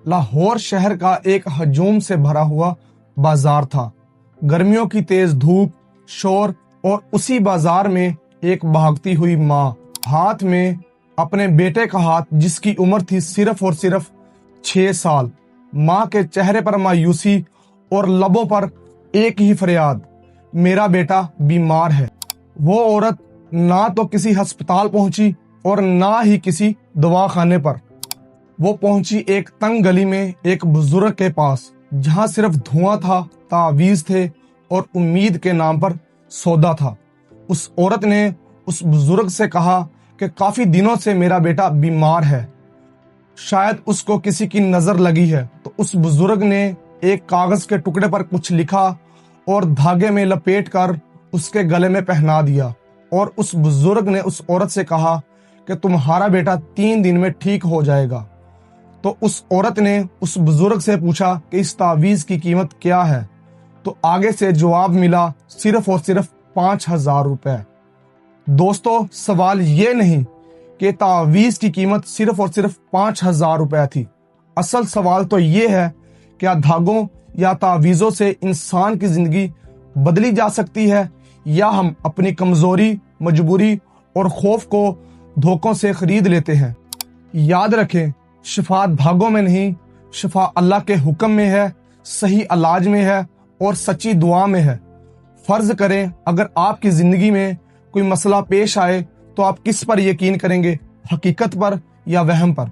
لاہور شہر کا ایک ہجوم سے بھرا ہوا بازار تھا۔ گرمیوں کی تیز دھوپ، شور اور اسی بازار میں ایک بھاگتی ہوئی ماں، ہاتھ میں اپنے بیٹے کا ہاتھ جس کی عمر تھی صرف اور صرف 6 سال۔ ماں کے چہرے پر مایوسی اور لبوں پر ایک ہی فریاد، میرا بیٹا بیمار ہے۔ وہ عورت نہ تو کسی ہسپتال پہنچی اور نہ ہی کسی دواخانے پر۔ وہ پہنچی ایک تنگ گلی میں ایک بزرگ کے پاس، جہاں صرف دھواں تھا، تعویذ تھے اور امید کے نام پر سودا تھا۔ اس عورت نے اس بزرگ سے کہا کہ کافی دنوں سے میرا بیٹا بیمار ہے، شاید اس کو کسی کی نظر لگی ہے۔ تو اس بزرگ نے ایک کاغذ کے ٹکڑے پر کچھ لکھا اور دھاگے میں لپیٹ کر اس کے گلے میں پہنا دیا، اور اس بزرگ نے اس عورت سے کہا کہ تمہارا بیٹا 3 دن میں ٹھیک ہو جائے گا۔ تو اس عورت نے اس بزرگ سے پوچھا کہ اس تعویذ کی قیمت کیا ہے؟ تو آگے سے جواب ملا، صرف اور صرف 5,000 روپے۔ دوستو، سوال یہ نہیں کہ تعویذ کی قیمت صرف اور صرف 5,000 روپے تھی۔ اصل سوال تو یہ ہے، کیا دھاگوں یا تعویذوں سے انسان کی زندگی بدلی جا سکتی ہے، یا ہم اپنی کمزوری، مجبوری اور خوف کو دھوکوں سے خرید لیتے ہیں؟ یاد رکھیں، شفا دھاگوں میں نہیں، شفا اللہ کے حکم میں ہے، صحیح علاج میں ہے اور سچی دعا میں ہے۔ فرض کریں اگر آپ کی زندگی میں کوئی مسئلہ پیش آئے تو آپ کس پر یقین کریں گے، حقیقت پر یا وہم پر؟